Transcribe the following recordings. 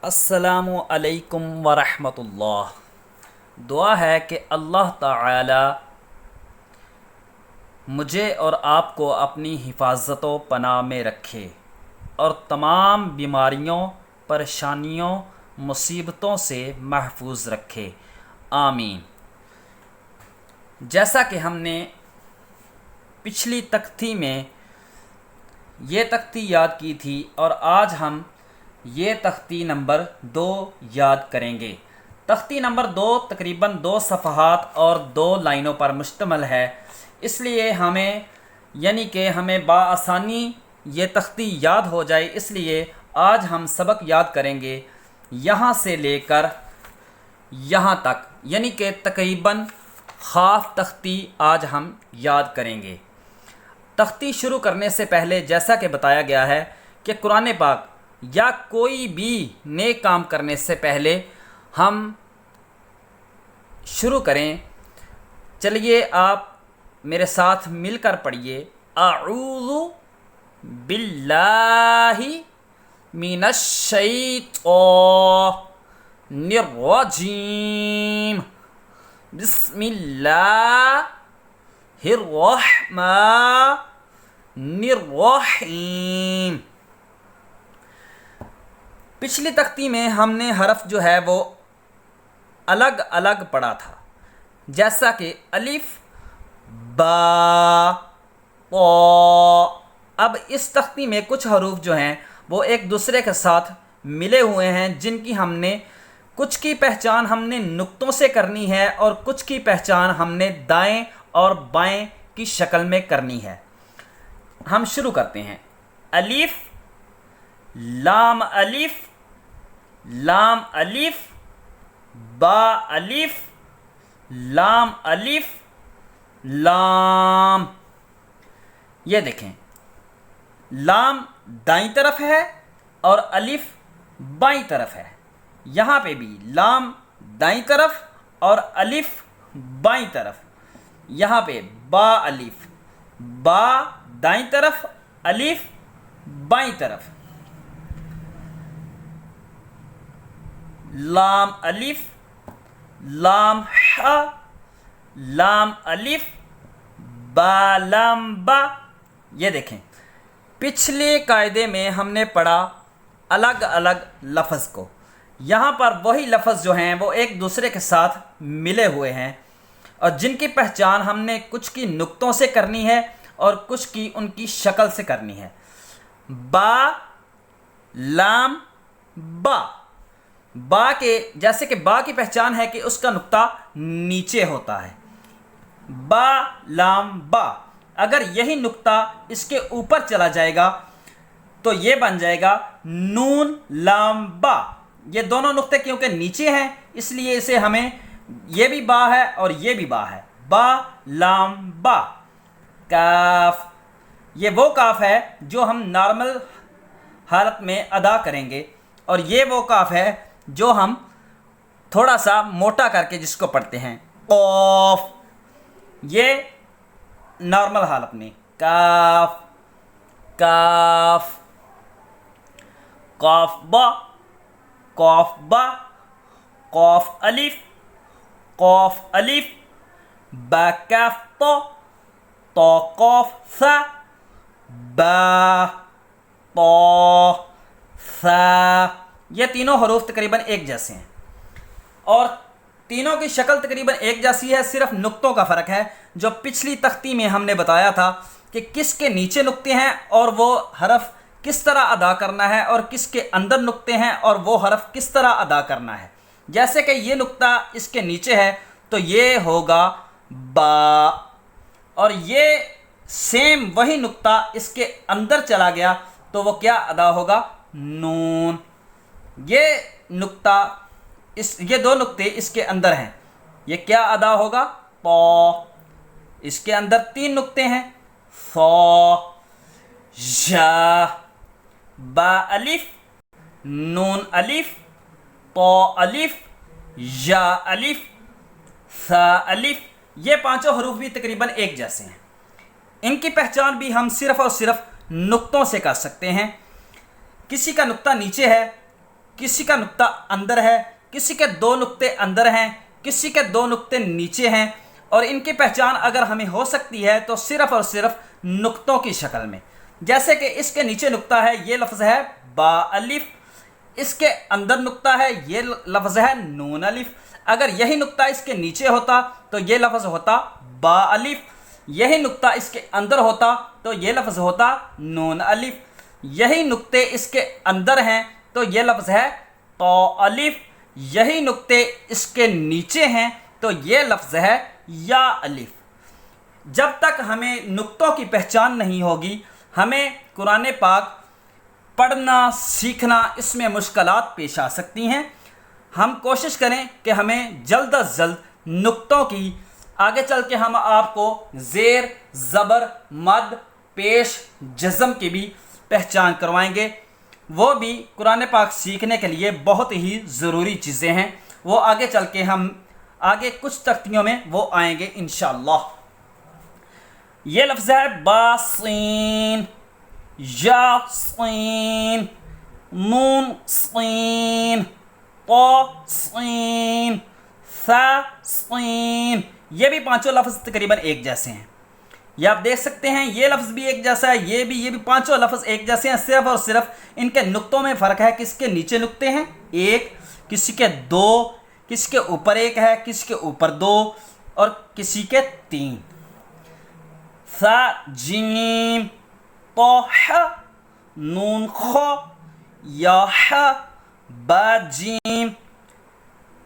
السلام علیکم ورحمۃ اللہ۔ دعا ہے کہ اللہ تعالی مجھے اور آپ کو اپنی حفاظت و پناہ میں رکھے اور تمام بیماریوں، پریشانیوں، مصیبتوں سے محفوظ رکھے، آمین۔ جیسا کہ ہم نے پچھلی تختی میں یہ تختی یاد کی تھی اور آج ہم یہ تختی نمبر 2 یاد کریں گے۔ تختی نمبر 2 تقریباً 2 صفحات اور 2 لائنوں پر مشتمل ہے، اس لیے ہمیں بآسانی یہ تختی یاد ہو جائے، اس لیے آج ہم سبق یاد کریں گے یہاں سے لے کر یہاں تک، یعنی کہ تقریباً خاص تختی آج ہم یاد کریں گے۔ تختی شروع کرنے سے پہلے جیسا کہ بتایا گیا ہے کہ قرآن پاک یا کوئی بھی نیک کام کرنے سے پہلے ہم شروع کریں۔ چلیے آپ میرے ساتھ مل کر پڑھیے، اعوذ باللہ من الشیطان الرجیم، بسم اللہ الرحمن الرحیم۔ پچھلی تختی میں ہم نے حرف جو ہے وہ الگ الگ پڑھا تھا، جیسا کہ الف، با، طا۔ اب اس تختی میں کچھ حروف جو ہیں وہ ایک دوسرے کے ساتھ ملے ہوئے ہیں، جن کی کچھ کی پہچان ہم نے نقطوں سے کرنی ہے اور کچھ کی پہچان ہم نے دائیں اور بائیں کی شکل میں کرنی ہے۔ ہم شروع کرتے ہیں۔ الف، لام الف، لام الف، با الف، لام الف، لام۔ یہ دیکھیں، لام دائیں طرف ہے اور الف بائیں طرف ہے۔ یہاں پہ بھی لام دائیں طرف اور الف بائیں طرف۔ یہاں پہ با الف، با دائیں طرف، الف بائیں طرف۔ لام الف، لام ح، لام الف، با لام با۔ یہ دیکھیں، پچھلے قاعدے میں ہم نے پڑھا الگ الگ لفظ کو، یہاں پر وہی لفظ جو ہیں وہ ایک دوسرے کے ساتھ ملے ہوئے ہیں اور جن کی پہچان ہم نے کچھ کی نقطوں سے کرنی ہے اور کچھ کی ان کی شکل سے کرنی ہے۔ با، لام، با۔ با کے جیسے کہ با کی پہچان ہے کہ اس کا نقطہ نیچے ہوتا ہے، با لام با۔ اگر یہی نقطہ اس کے اوپر چلا جائے گا تو یہ بن جائے گا نون لام با۔ یہ دونوں نقطے کیونکہ نیچے ہیں اس لیے اسے ہمیں یہ بھی با ہے اور یہ بھی با ہے، با لام با۔ کاف، یہ وہ کاف ہے جو ہم نارمل حالت میں ادا کریں گے اور یہ وہ کاف ہے جو ہم تھوڑا سا موٹا کر کے جس کو پڑھتے ہیں، قاف۔ یہ نارمل حالت میں کاف، کاف، قاف با، قاف با، قاف الف، قاف الف، با کاف تا، تا قاف ثا، با طا ثا۔ یہ تینوں حروف تقریباً ایک جیسے ہیں اور تینوں کی شکل تقریباً ایک جیسی ہے، صرف نقطوں کا فرق ہے جو پچھلی تختی میں ہم نے بتایا تھا کہ کس کے نیچے نقطے ہیں اور وہ حرف کس طرح ادا کرنا ہے اور کس کے اندر نقطے ہیں اور وہ حرف کس طرح ادا کرنا ہے۔ جیسے کہ یہ نقطہ اس کے نیچے ہے تو یہ ہوگا با، اور یہ سیم وہی نقطہ اس کے اندر چلا گیا تو وہ کیا ادا ہوگا؟ نون۔ یہ دو نقطے اس کے اندر ہیں، یہ کیا ادا ہوگا؟ طا۔ اس کے اندر 3 نقطے ہیں، صا، جا، با الف، نون الف، طا الف، یا الف، ثا الف۔ یہ پانچوں حروف بھی تقریباً ایک جیسے ہیں، ان کی پہچان بھی ہم صرف اور صرف نقطوں سے کر سکتے ہیں۔ کسی کا نقطہ نیچے ہے किसी का नुक्ता अंदर है, किसी के 2 नुक्ते अंदर हैं, किसी के 2 नुक्ते नीचे हैं, और इनकी पहचान अगर हमें हो सकती है तो सिर्फ़ और सिर्फ नुक्तों की शक्ल में। जैसे कि इसके नीचे नुक्ता है, ये लफ्ज़ है बा अलिफ, इसके अंदर नुक्ता है, ये लफ्ज़ है नून अलिफ। अगर यही नुक्ता इसके नीचे होता तो ये लफ्ज़ होता बा अलिफ, यही नुक्ता इसके अंदर होता तो ये लफ्ज़ होता नून अलिफ, यही नुक्ते इसके अंदर हैं तो ये लफ्ज़ है तो अलिफ, यही नुक्ते इसके नीचे हैं तो ये लफ्ज़ है या अलिफ। जब तक हमें नुक्तों की पहचान नहीं होगी, हमें कुरान पाक पढ़ना सीखना इसमें मुश्किलात पेश आ सकती हैं। हम कोशिश करें कि हमें जल्द अज जल्द नुक्तों की, आगे चल के हम आपको ज़ेर, ज़बर, मद, पेश, जज़म की भी पहचान करवाएंगे। वो भी कुरान पाक सीखने के लिए बहुत ही ज़रूरी चीज़ें हैं। वो आगे चल के हम आगे कुछ तख्तियों में वो आएंगे इंशाअल्लाह। ये लफ्ज़ है बासीन, यासीन, नून सीन, तो सीन, सा सीन। ये भी पांचों लफ्ज़ तकरीबन एक जैसे हैं। ये आप देख सकते हैं, ये लफ्ज़ भी एक जैसा है, ये भी पांचों लफ्ज़ एक जैसे हैं। सिर्फ और सिर्फ इनके नुक्तों में फ़र्क है। किसके नीचे नुक्ते हैं? एक, किसी के 2, किसी के ऊपर 1 है, किसी के ऊपर 2 और किसी के 3। सा जीम, तो ह, नून ख, या ह, बा जीम।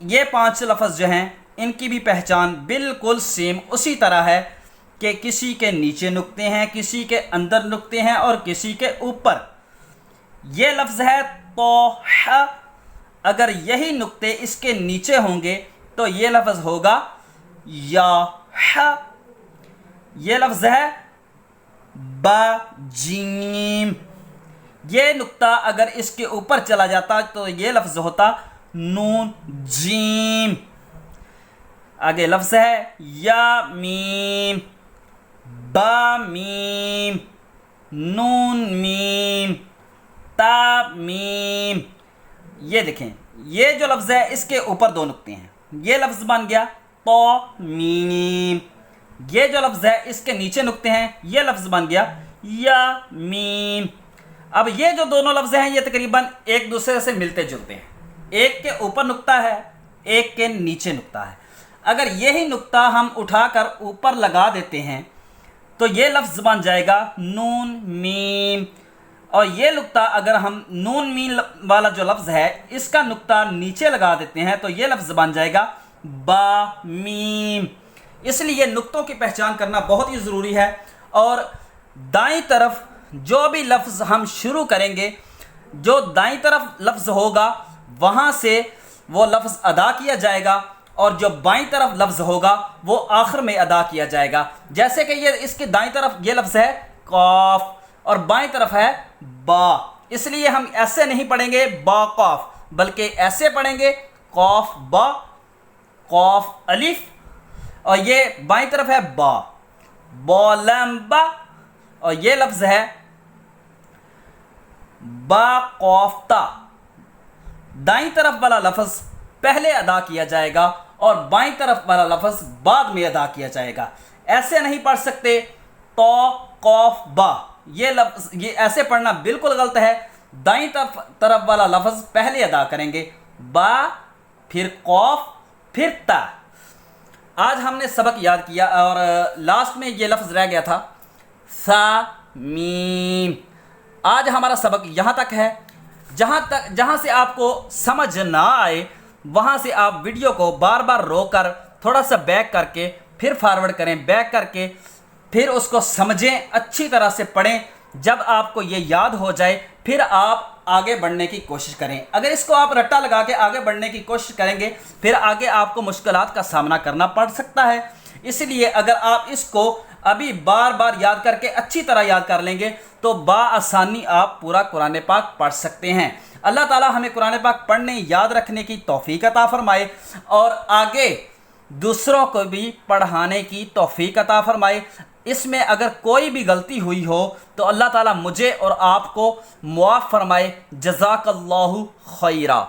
ये 5 लफ्ज़ जो हैं इनकी भी पहचान बिल्कुल सेम उसी तरह है कि किसी के नीचे नुक्ते हैं, किसी के अंदर नुक्ते हैं और किसी के ऊपर। ये लफ्ज़ है तो ह, अगर यही नुक्ते इसके नीचे होंगे तो ये लफ्ज़ होगा या ह। ये लफ्ज़ है बा जीम, ये नुक्ता अगर इसके ऊपर चला जाता तो ये लफ्ज़ होता नून जीम। आगे लफ्ज़ है या मीम, बा मीम, नून मीम, ता मीम। ये देखें, ये जो लफ्ज़ है इसके ऊपर 2 नुक्ते हैं, ये लफ्ज़ बन गया तो मीम। ये जो लफ्ज़ है इसके नीचे नुक्ते हैं, ये लफ्ज़ बन गया या मीम। अब ये जो दोनों लफ्ज़ हैं ये तकरीबन एक दूसरे से मिलते जुलते हैं। एक के ऊपर नुक्ता है, एक के नीचे नुक्ता है। अगर यही नुक्ता हम उठाकर ऊपर लगा देते हैं तो ये लफ्ज़ बन जाएगा नून मीम, और ये नुक्ता अगर हम नून मीम वाला जो लफ्ज़ है इसका नुक्ता नीचे लगा देते हैं तो ये लफ्ज़ बन जाएगा बा मीम। इसलिए नुक्तों की पहचान करना बहुत ही ज़रूरी है। और दाईं तरफ जो भी लफ्ज़ हम शुरू करेंगे, जो दाईं तरफ लफ्ज़ होगा वहाँ से वो लफ्ज़ अदा किया जाएगा, और जो बाईं तरफ लफ्ज़ होगा वो आखिर में अदा किया जाएगा। जैसे कि ये इसके दाईं तरफ ये लफ्ज़ है कॉफ और बाईं तरफ है बा, इसलिए हम ऐसे नहीं पढ़ेंगे बा कॉफ, बल्कि ऐसे पढ़ेंगे कॉफ बा, कॉफ अलिफ, और ये बाईं तरफ है बा, बा, और ये लफ्ज़ है बा कौफ्ता। दाईं तरफ वाला लफ्ज़ पहले अदा किया जाएगा और बाईं तरफ वाला लफ्ज़ बाद में अदा किया जाएगा। ऐसे नहीं पढ़ सकते तो कौफ बा, ये लफ्ज़ ये ऐसे पढ़ना बिल्कुल गलत है। दाईं तरफ वाला लफ्ज़ पहले अदा करेंगे, बा फिर कौफ फिर ता। आज हमने सबक याद किया और लास्ट में ये लफ्ज़ रह गया था सा मीम। आज हमारा सबक यहाँ तक है। जहाँ से आपको समझ ना आए वहाँ से आप वीडियो को बार बार रोककर थोड़ा सा बैक करके फिर फॉरवर्ड करें, बैक करके फिर उसको समझें, अच्छी तरह से पढ़ें। जब आपको ये याद हो जाए फिर आप आगे बढ़ने की कोशिश करें। अगर इसको आप रट्टा लगा के आगे बढ़ने की कोशिश करेंगे फिर आगे आपको मुश्किलात का सामना करना पड़ सकता है। इसलिए अगर आप इसको अभी बार बार याद करके अच्छी तरह याद कर लेंगे तो बाआसानी आप पूरा कुरान पाक पढ़ सकते हैं। अल्लाह ताला हमें कुरान पाक पढ़ने याद रखने की तौफीक अता फरमाए और आगे दूसरों को भी पढ़ाने की तौफीक अता फरमाए। اس میں اگر کوئی بھی غلطی ہوئی ہو تو اللہ تعالیٰ مجھے اور آپ کو معاف فرمائے۔ جزاک اللہ خیرہ۔